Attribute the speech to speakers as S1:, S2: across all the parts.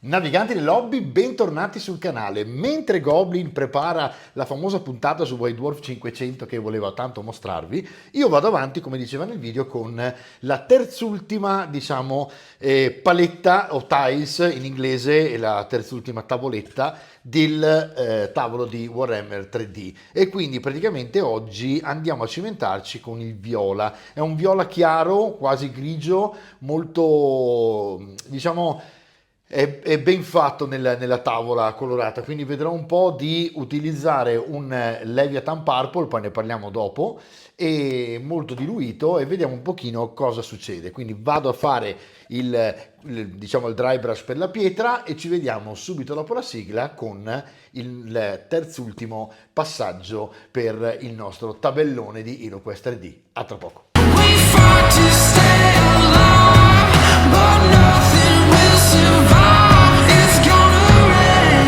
S1: Naviganti dell'hobby, bentornati sul canale. Mentre Goblin prepara la famosa puntata su White Dwarf 500 che volevo tanto mostrarvi, io vado avanti, come diceva nel video, con la terzultima, paletta o tiles in inglese, e la terzultima tavoletta del tavolo di Warhammer 3D. E quindi praticamente oggi andiamo a cimentarci con il viola. È un viola chiaro, quasi grigio, molto, è ben fatto nella tavola colorata, quindi vedrò un po' di utilizzare un Leviathan Purple, poi ne parliamo dopo, e molto diluito, e vediamo un pochino cosa succede. Quindi vado a fare il dry brush per la pietra e ci vediamo subito dopo la sigla con il terzultimo passaggio per il nostro tabellone di HeroQuest 3D. A tra poco.
S2: We fought to stay alive, but nothing will survive. It's gonna rain.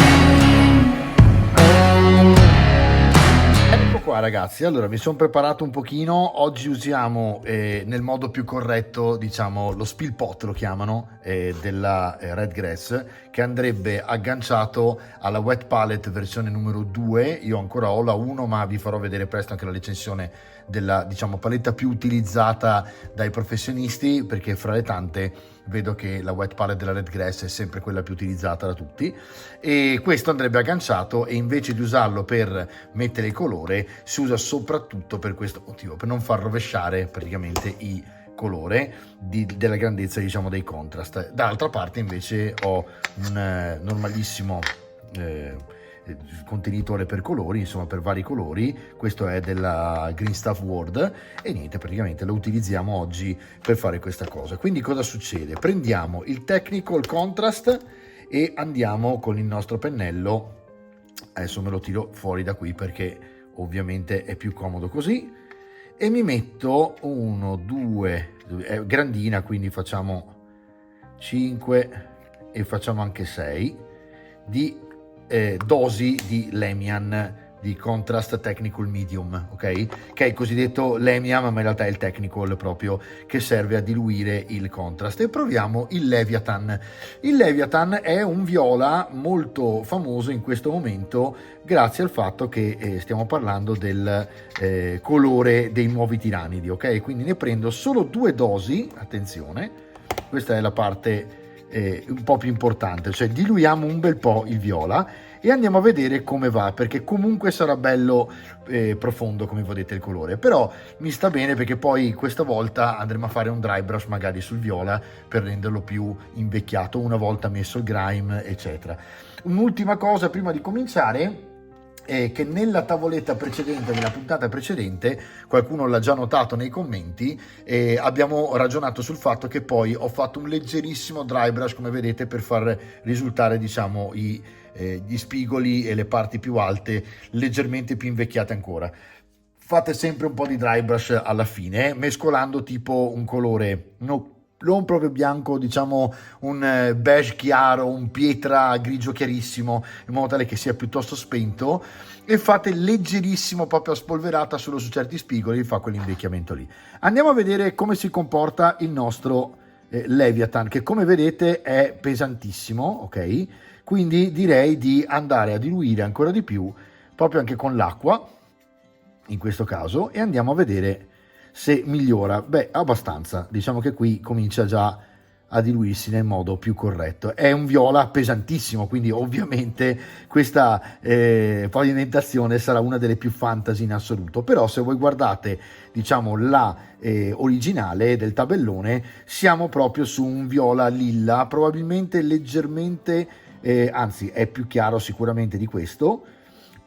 S1: Ecco qua ragazzi, allora mi sono preparato un pochino. Oggi usiamo nel modo più corretto, diciamo, lo spill pot lo chiamano, della Red Grass, che andrebbe agganciato alla Wet Palette versione numero 2. Io ancora ho la 1, ma vi farò vedere presto anche la recensione della, diciamo, paletta più utilizzata dai professionisti, perché fra le tante vedo che la Wet Palette della Red Grass è sempre quella più utilizzata da tutti, e questo andrebbe agganciato, e invece di usarlo per mettere il colore si usa soprattutto per questo motivo, per non far rovesciare praticamente i colore della grandezza, diciamo, dei contrast. Dall'altra parte invece ho un normalissimo contenitore per colori, insomma per vari colori. Questo è della Green Stuff World e niente, praticamente lo utilizziamo oggi per fare questa cosa. Quindi cosa succede? Prendiamo il Technical Contrast e andiamo con il nostro pennello. Adesso me lo tiro fuori da qui perché ovviamente è più comodo così, e mi metto 1, 2, è grandina, quindi facciamo 5 e facciamo anche 6 di dosi di Lemian di Contrast Technical Medium, ok? Che è il cosiddetto Lemian, ma in realtà è il Technical proprio, che serve a diluire il contrast. E proviamo il Leviathan. Il Leviathan è un viola molto famoso in questo momento grazie al fatto che stiamo parlando del colore dei nuovi tiranidi, ok? Quindi ne prendo solo 2 dosi, attenzione, questa è la parte un po' più importante, cioè diluiamo un bel po' il viola e andiamo a vedere come va, perché comunque sarà bello profondo, come vedete, il colore, però mi sta bene perché poi questa volta andremo a fare un dry brush magari sul viola per renderlo più invecchiato una volta messo il grime, eccetera. Un'ultima cosa prima di cominciare, che nella tavoletta precedente, nella puntata precedente, qualcuno l'ha già notato nei commenti, abbiamo ragionato sul fatto che poi ho fatto un leggerissimo dry brush, come vedete, per far risultare, diciamo, gli spigoli e le parti più alte leggermente più invecchiate ancora. Fate sempre un po' di dry brush alla fine, mescolando tipo un colore non proprio bianco, diciamo un beige chiaro, un pietra grigio chiarissimo, in modo tale che sia piuttosto spento, e fate leggerissimo, proprio a spolverata solo su certi spigoli, fa quell'invecchiamento lì. Andiamo a vedere come si comporta il nostro Leviathan, che come vedete è pesantissimo, ok? Quindi direi di andare a diluire ancora di più, proprio anche con l'acqua in questo caso, e andiamo a vedere se migliora. Beh, abbastanza, diciamo che qui comincia già a diluirsi nel modo più corretto. È un viola pesantissimo, quindi ovviamente questa pavimentazione sarà una delle più fantasy in assoluto, però se voi guardate, diciamo, la originale del tabellone, siamo proprio su un viola lilla, probabilmente leggermente anzi è più chiaro sicuramente di questo,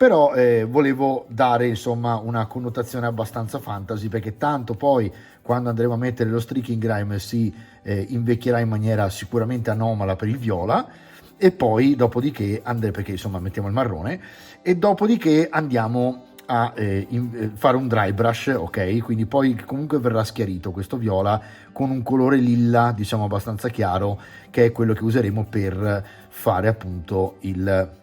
S1: però volevo dare, insomma, una connotazione abbastanza fantasy, perché tanto poi quando andremo a mettere lo streaking grime si invecchierà in maniera sicuramente anomala per il viola, e poi dopodiché perché insomma mettiamo il marrone, e dopodiché andiamo a fare un dry brush, ok? Quindi poi comunque verrà schiarito questo viola con un colore lilla, diciamo abbastanza chiaro, che è quello che useremo per fare appunto il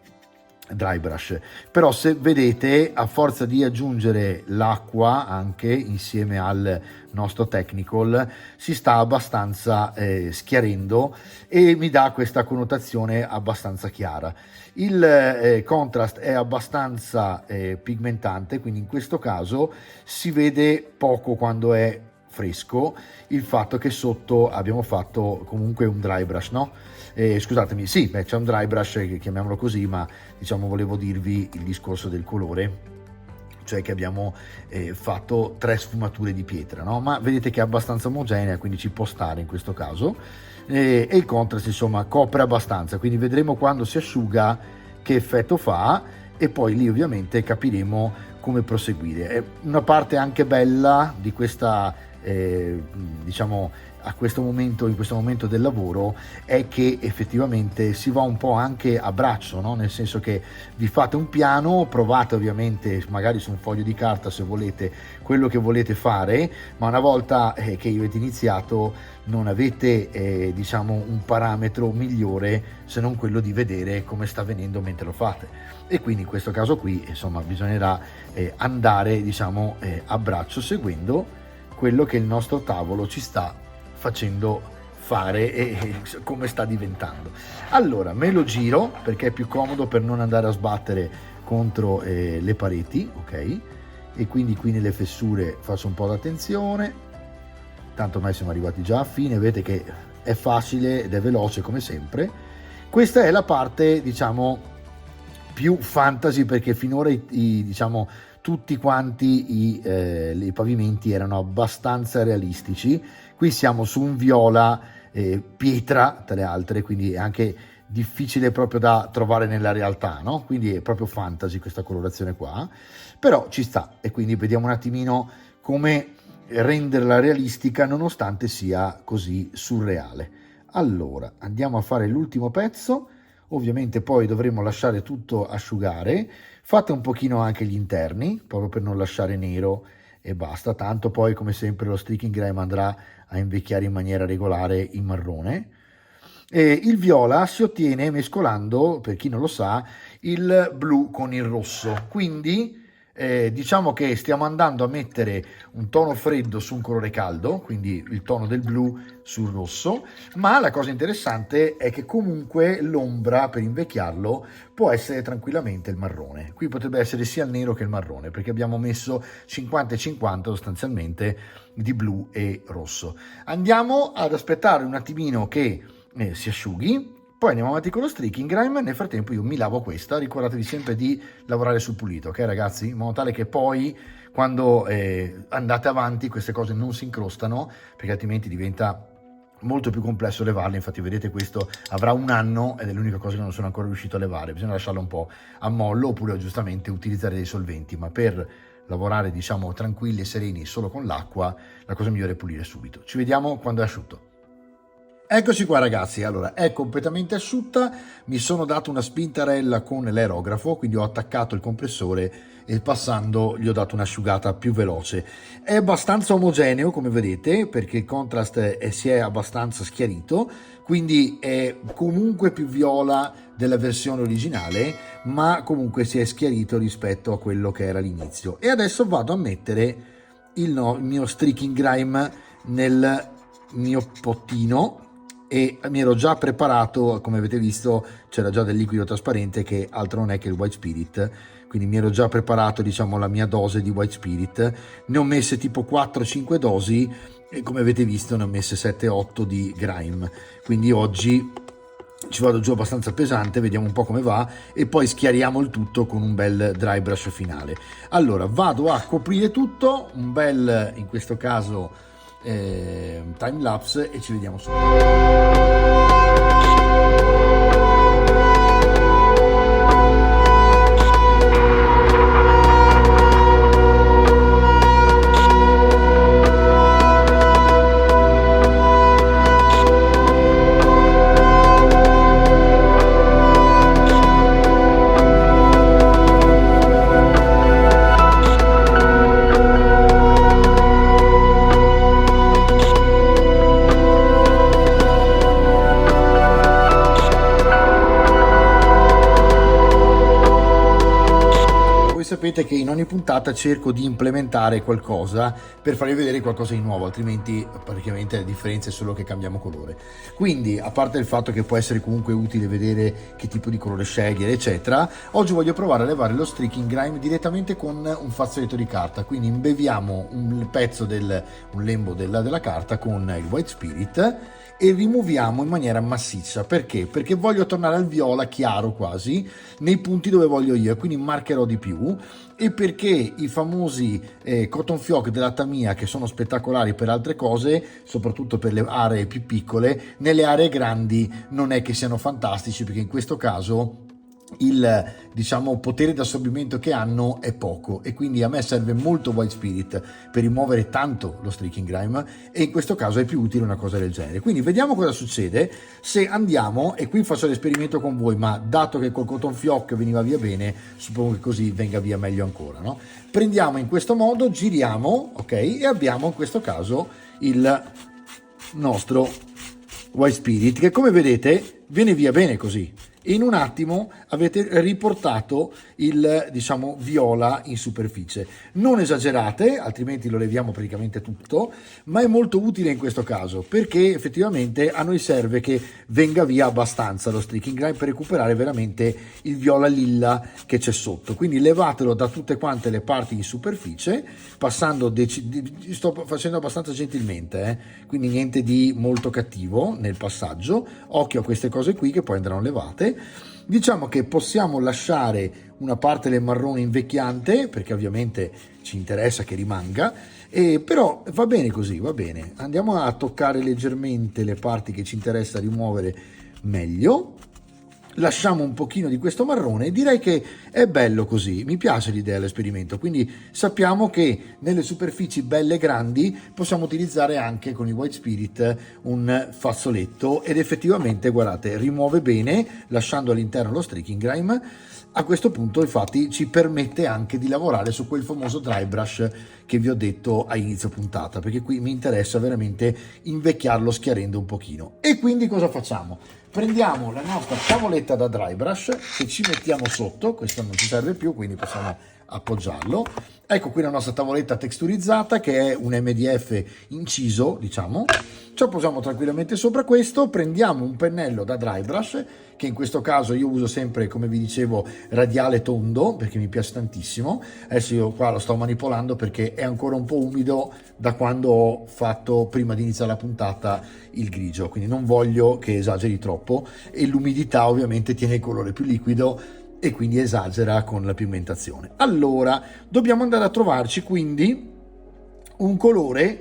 S1: dry brush. Però se vedete, a forza di aggiungere l'acqua anche insieme al nostro technical, si sta abbastanza schiarendo e mi dà questa connotazione abbastanza chiara. Il contrast è abbastanza pigmentante, quindi in questo caso si vede poco quando è fresco il fatto che sotto abbiamo fatto comunque un dry brush, no? Scusatemi, sì, c'è un dry brush, chiamiamolo così, ma diciamo volevo dirvi il discorso del colore, cioè che abbiamo fatto 3 sfumature di pietra, no? Ma vedete che è abbastanza omogenea, quindi ci può stare in questo caso, e il contrast insomma copre abbastanza, quindi vedremo quando si asciuga che effetto fa e poi lì ovviamente capiremo come proseguire. È una parte anche bella di questa diciamo a questo momento, in questo momento del lavoro, è che effettivamente si va un po' anche a braccio, no? Nel senso che vi fate un piano, provate ovviamente magari su un foglio di carta se volete quello che volete fare, ma una volta che avete iniziato non avete diciamo un parametro migliore se non quello di vedere come sta venendo mentre lo fate, e quindi in questo caso qui insomma bisognerà andare diciamo a braccio seguendo quello che il nostro tavolo ci sta facendo fare e come sta diventando. Allora me lo giro perché è più comodo per non andare a sbattere contro le pareti, ok? E quindi qui nelle fessure faccio un po' d'attenzione, tanto ormai siamo arrivati già a fine, vedete che è facile ed è veloce come sempre. Questa è la parte diciamo più fantasy, perché finora diciamo tutti quanti i pavimenti erano abbastanza realistici. Qui siamo su un viola pietra tra le altre, quindi è anche difficile proprio da trovare nella realtà, no? Quindi è proprio fantasy questa colorazione qua, però ci sta, e quindi vediamo un attimino come renderla realistica nonostante sia così surreale. Allora andiamo a fare l'ultimo pezzo. Ovviamente poi dovremo lasciare tutto asciugare, fate un pochino anche gli interni proprio per non lasciare nero e basta, tanto poi come sempre lo streaking grime andrà a invecchiare in maniera regolare in marrone. E il viola si ottiene mescolando, per chi non lo sa, il blu con il rosso, quindi diciamo che stiamo andando a mettere un tono freddo su un colore caldo, quindi il tono del blu sul rosso, ma la cosa interessante è che comunque l'ombra per invecchiarlo può essere tranquillamente il marrone. Qui potrebbe essere sia il nero che il marrone, perché abbiamo messo 50 e 50 sostanzialmente di blu e rosso. Andiamo ad aspettare un attimino che si asciughi, poi andiamo avanti con lo streaking grime. Nel frattempo io mi lavo questa, ricordatevi sempre di lavorare sul pulito, ok ragazzi, in modo tale che poi quando andate avanti queste cose non si incrostano, perché altrimenti diventa molto più complesso levarle. Infatti vedete questo avrà 1 anno ed è l'unica cosa che non sono ancora riuscito a levare, bisogna lasciarlo un po' a mollo oppure giustamente utilizzare dei solventi, ma per lavorare diciamo tranquilli e sereni solo con l'acqua la cosa migliore è pulire subito. Ci vediamo quando è asciutto. Eccoci qua ragazzi, allora è completamente asciutta, mi sono dato una spintarella con l'aerografo, quindi ho attaccato il compressore e passando gli ho dato un'asciugata più veloce. È abbastanza omogeneo come vedete, perché il contrast si è abbastanza schiarito, quindi è comunque più viola della versione originale, ma comunque si è schiarito rispetto a quello che era all'inizio. E adesso vado a mettere il mio streaking grime nel mio pottino, e mi ero già preparato, come avete visto c'era già del liquido trasparente che altro non è che il white spirit, quindi mi ero già preparato diciamo la mia dose di white spirit, ne ho messe tipo 4-5 dosi e come avete visto ne ho messe 7-8 di grime, quindi oggi ci vado giù abbastanza pesante, vediamo un po' come va e poi schiariamo il tutto con un bel dry brush finale. Allora vado a coprire tutto, un bel in questo caso time lapse, e ci vediamo subito. sapete che in ogni puntata cerco di implementare qualcosa per farvi vedere qualcosa di nuovo, altrimenti praticamente la differenza è solo che cambiamo colore. Quindi, a parte il fatto che può essere comunque utile vedere che tipo di colore scegliere eccetera, oggi voglio provare a levare lo streaking grime direttamente con un fazzoletto di carta. Quindi imbeviamo un pezzo un lembo della carta con il white spirit e rimuoviamo in maniera massiccia. Perché? Perché voglio tornare al viola chiaro quasi nei punti dove voglio io, e quindi marcherò di più, e perché i famosi cotton fioc della Tamiya, che sono spettacolari per altre cose, soprattutto per le aree più piccole, nelle aree grandi non è che siano fantastici, perché in questo caso il potere di assorbimento che hanno è poco, e quindi a me serve molto white spirit per rimuovere tanto lo streaking grime, e in questo caso è più utile una cosa del genere. Quindi vediamo cosa succede se andiamo, e qui faccio l'esperimento con voi, ma dato che col cotton fioc veniva via bene, suppongo che così venga via meglio ancora, no? Prendiamo in questo modo, giriamo, ok, e abbiamo in questo caso il nostro white spirit, che come vedete viene via bene così. In un attimo avete riportato il viola in superficie. Non esagerate, altrimenti lo leviamo praticamente tutto, ma è molto utile in questo caso, perché effettivamente a noi serve che venga via abbastanza lo streaking grime per recuperare veramente il viola lilla che c'è sotto. Quindi levatelo da tutte quante le parti in superficie, passando sto facendo abbastanza gentilmente, quindi niente di molto cattivo nel passaggio. Occhio a queste cose qui che poi andranno levate. Diciamo che possiamo lasciare una parte del marrone invecchiante, perché ovviamente ci interessa che rimanga, però va bene così, va bene. Andiamo a toccare leggermente le parti che ci interessa rimuovere meglio. Lasciamo un pochino di questo marrone, direi che è bello così, mi piace l'idea dell'esperimento. Quindi sappiamo che nelle superfici belle grandi possiamo utilizzare anche con il white spirit un fazzoletto, ed effettivamente guardate, rimuove bene lasciando all'interno lo streaking grime. A questo punto infatti ci permette anche di lavorare su quel famoso dry brush che vi ho detto a inizio puntata, perché qui mi interessa veramente invecchiarlo schiarendo un pochino. E quindi cosa facciamo? Prendiamo la nostra tavoletta da dry brush che ci mettiamo sotto, questo non ci serve più, quindi possiamo appoggiarlo. Ecco qui la nostra tavoletta texturizzata, che è un MDF inciso, ci appoggiamo tranquillamente sopra questo. Prendiamo un pennello da dry brush, che in questo caso io uso sempre, come vi dicevo, radiale tondo, perché mi piace tantissimo. Adesso io qua lo sto manipolando perché è ancora un po' umido da quando ho fatto, prima di iniziare la puntata, il grigio, quindi non voglio che esageri troppo, e l'umidità ovviamente tiene il colore più liquido e quindi esagera con la pigmentazione. Allora dobbiamo andare a trovarci quindi un colore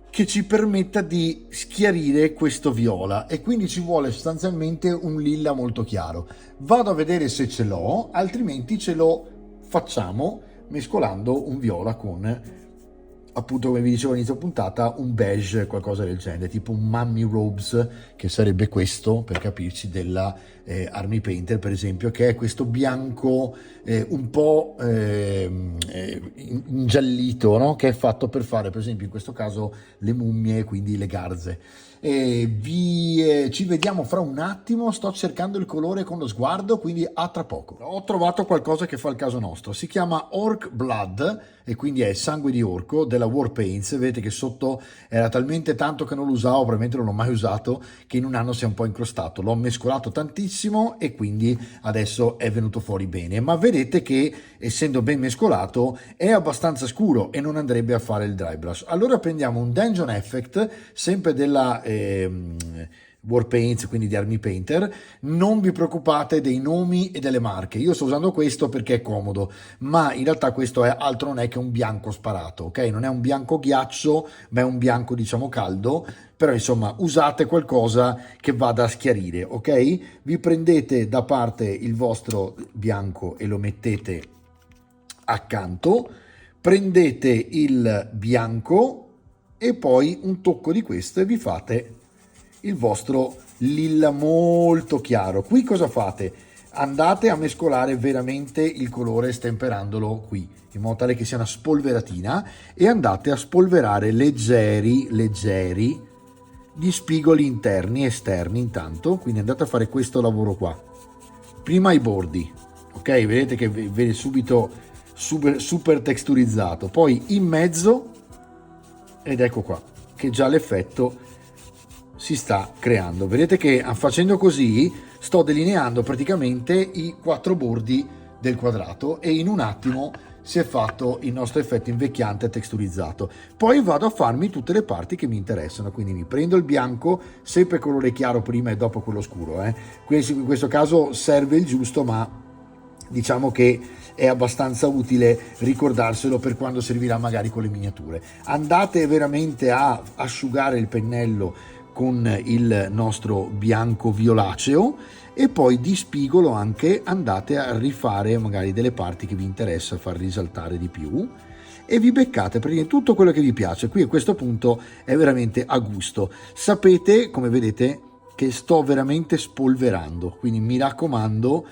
S1: che ci permetta di schiarire questo viola, e quindi ci vuole sostanzialmente un lilla molto chiaro. Vado a vedere se ce l'ho, altrimenti ce lo facciamo mescolando un viola con, appunto, come vi dicevo all'inizio puntata, un beige, qualcosa del genere, tipo un Mummy Robes, che sarebbe questo, per capirci, della Army Painter, per esempio, che è questo bianco un po' ingiallito, no? Che è fatto per fare, per esempio, in questo caso, le mummie, quindi le garze. Ci vediamo fra un attimo, sto cercando il colore con lo sguardo, quindi a tra poco. Ho trovato qualcosa che fa il caso nostro, si chiama Orc Blood, e quindi è sangue di orco, della War Paints. Vedete che sotto era talmente tanto che non lo usavo, probabilmente non l'ho mai usato, che in un anno si è un po' incrostato. L'ho mescolato tantissimo e quindi adesso è venuto fuori bene, ma vedete che essendo ben mescolato è abbastanza scuro e non andrebbe a fare il dry brush. Allora prendiamo un Dungeon Effect, sempre della War Paints, quindi di Army Painter. Non vi preoccupate dei nomi e delle marche, io sto usando questo perché è comodo, ma in realtà questo è altro non è che un bianco sparato, ok? Non è un bianco ghiaccio, ma è un bianco caldo, però insomma usate qualcosa che vada a schiarire, ok? Vi prendete da parte il vostro bianco e lo mettete accanto, prendete il bianco e poi un tocco di questo e vi fate il vostro lilla molto chiaro. Qui cosa fate? Andate a mescolare veramente il colore stemperandolo qui, in modo tale che sia una spolveratina, e andate a spolverare leggeri gli spigoli interni e esterni intanto. Quindi andate a fare questo lavoro qua, prima i bordi, ok? Vedete che vede subito super texturizzato, poi in mezzo, ed ecco qua che già l'effetto si sta creando. Vedete che facendo così sto delineando praticamente i 4 bordi del quadrato e in un attimo si è fatto il nostro effetto invecchiante texturizzato. Poi vado a farmi tutte le parti che mi interessano, quindi mi prendo il bianco, sempre colore chiaro prima e dopo quello scuro, in questo caso serve il giusto, ma diciamo che è abbastanza utile ricordarselo per quando servirà magari con le miniature. Andate veramente a asciugare il pennello con il nostro bianco violaceo e poi di spigolo anche andate a rifare magari delle parti che vi interessa far risaltare di più e vi beccate praticamente tutto quello che vi piace. Qui a questo punto è veramente a gusto. Sapete, come vedete, che sto veramente spolverando, quindi mi raccomando,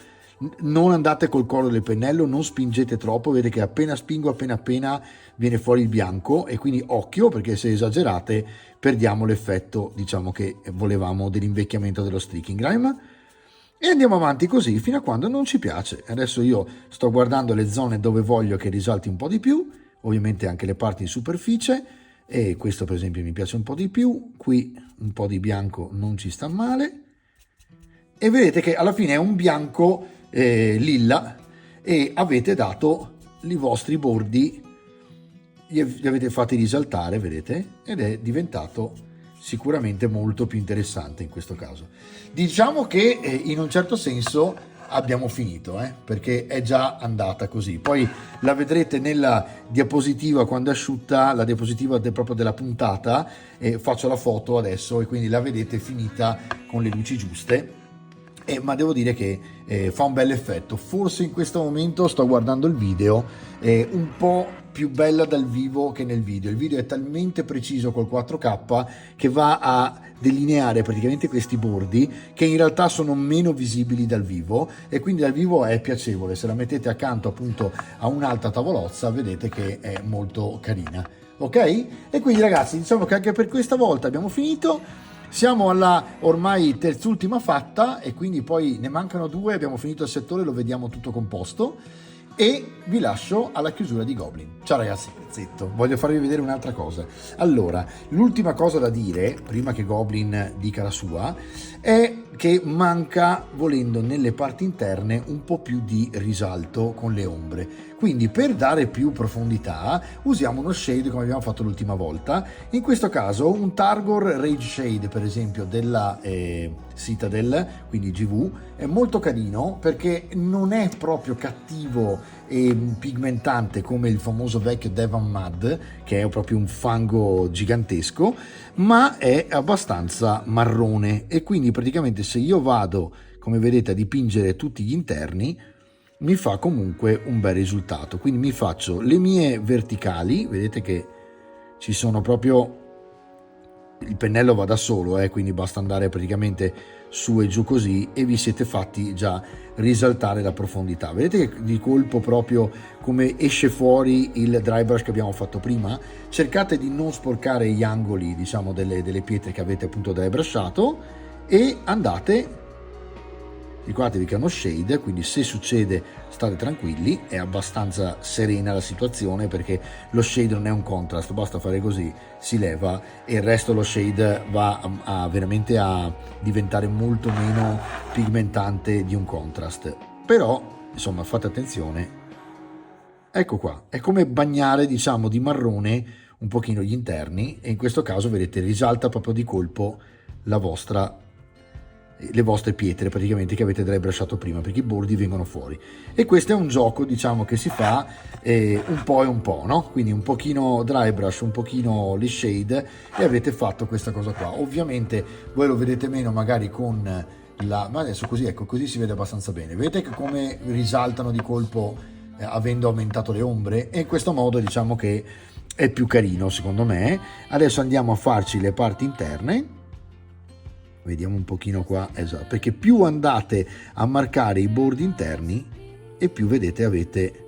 S1: non andate col collo del pennello, non spingete troppo, vedete che appena spingo appena viene fuori il bianco, e quindi occhio, perché se esagerate perdiamo l'effetto, diciamo, che volevamo dell'invecchiamento dello streaking grime. E andiamo avanti così fino a quando non ci piace. Adesso io sto guardando le zone dove voglio che risalti un po' di più, ovviamente anche le parti in superficie, e questo per esempio mi piace un po' di più, qui un po' di bianco non ci sta male, e vedete che alla fine è un bianco lilla e avete dato i vostri bordi, li avete fatti risaltare, vedete, ed è diventato sicuramente molto più interessante in questo caso. Diciamo che in un certo senso abbiamo finito, perché è già andata così. Poi la vedrete nella diapositiva quando è asciutta, la diapositiva proprio della puntata, faccio la foto adesso e quindi la vedete finita con le luci giuste. Ma devo dire che fa un bel effetto. Forse in questo momento sto guardando il video un po' più bella dal vivo che nel video. Il video è talmente preciso col 4K che va a delineare praticamente questi bordi che in realtà sono meno visibili dal vivo, e quindi dal vivo è piacevole. Se la mettete accanto appunto a un'alta tavolozza vedete che è molto carina, ok? E quindi ragazzi, diciamo che anche per questa volta abbiamo finito. Siamo alla ormai terzultima fatta e quindi poi ne mancano 2, abbiamo finito il settore, lo vediamo tutto composto e vi lascio alla chiusura di Goblin. Ciao ragazzi, zitto, voglio farvi vedere un'altra cosa. Allora, l'ultima cosa da dire, prima che Goblin dica la sua, è che manca, volendo, nelle parti interne un po' più di risalto con le ombre. Quindi per dare più profondità usiamo uno shade come abbiamo fatto l'ultima volta. In questo caso un Targor Rage Shade, per esempio, della Citadel, quindi GV, è molto carino perché non è proprio cattivo e pigmentante come il famoso vecchio Devon Mud, che è proprio un fango gigantesco, ma è abbastanza marrone, e quindi praticamente se io vado, come vedete, a dipingere tutti gli interni mi fa comunque un bel risultato. Quindi mi faccio le mie verticali, vedete che ci sono proprio, il pennello va da solo, quindi basta andare praticamente su e giù così e vi siete fatti già risaltare la profondità. Vedete che di colpo proprio come esce fuori il dry brush che abbiamo fatto prima. Cercate di non sporcare gli angoli, diciamo, delle pietre che avete appunto dry brushato, e andate, ricordatevi che è uno shade, quindi se succede state tranquilli, è abbastanza serena la situazione perché lo shade non è un contrast, basta fare così, si leva e il resto lo shade va veramente a diventare molto meno pigmentante di un contrast. Però insomma fate attenzione, ecco qua, è come bagnare, diciamo, di marrone un pochino gli interni, e in questo caso vedete risalta proprio di colpo le vostre pietre praticamente che avete dry brushato prima, perché i bordi vengono fuori. E questo è un gioco, diciamo, che si fa un po' e un po', no? Quindi un pochino dry brush, un pochino le shade, e avete fatto questa cosa qua. Ovviamente voi lo vedete meno magari con ma adesso così, ecco, così si vede abbastanza bene. Vedete che come risaltano di colpo avendo aumentato le ombre, e in questo modo diciamo che è più carino secondo me. Adesso andiamo a farci le parti interne. Vediamo un pochino qua, esatto, perché più andate a marcare i bordi interni e più vedete avete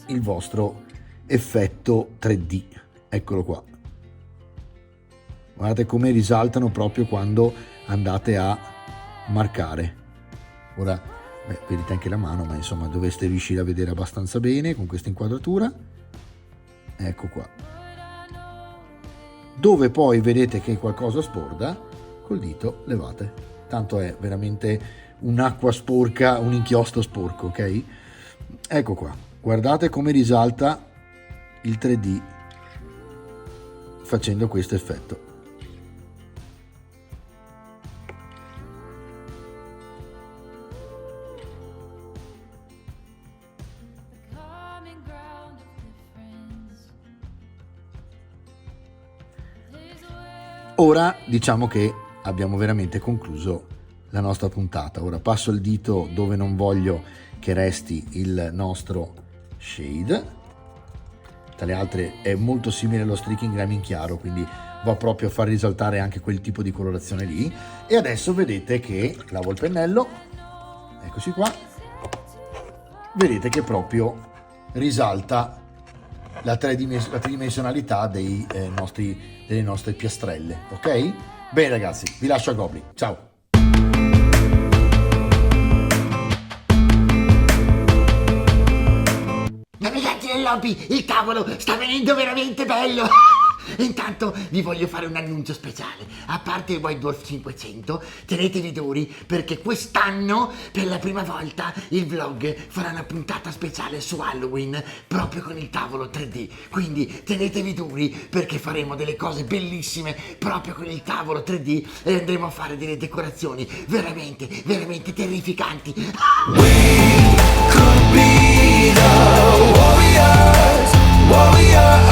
S1: il vostro effetto 3D. Eccolo qua, guardate come risaltano proprio quando andate a marcare. Ora Beh, vedete anche la mano, ma insomma dovreste riuscire a vedere abbastanza bene con questa inquadratura. Ecco qua. Dove poi vedete che qualcosa sporda, col dito levate. Tanto è veramente un'acqua sporca, un inchiostro sporco, ok? Ecco qua. Guardate come risalta il 3D facendo questo effetto. Ora diciamo che abbiamo veramente concluso la nostra puntata. Ora passo il dito dove non voglio che resti il nostro shade. Tra le altre è molto simile allo streaking Grammy in chiaro, quindi va proprio a far risaltare anche quel tipo di colorazione lì. E adesso vedete che lavo il pennello, eccoci qua, vedete che proprio risalta la tridimensionalità delle nostre piastrelle, ok? Bene ragazzi, vi lascio a Gobli, ciao!
S3: Amichetti del lobby, il tavolo sta venendo veramente bello! Intanto vi voglio fare un annuncio speciale. A parte il White Dwarf 500, tenetevi duri perché quest'anno per la prima volta il vlog farà una puntata speciale su Halloween proprio con il tavolo 3D. Quindi tenetevi duri perché faremo delle cose bellissime proprio con il tavolo 3D e andremo a fare delle decorazioni veramente, veramente terrificanti.
S2: We could be the warriors, warriors.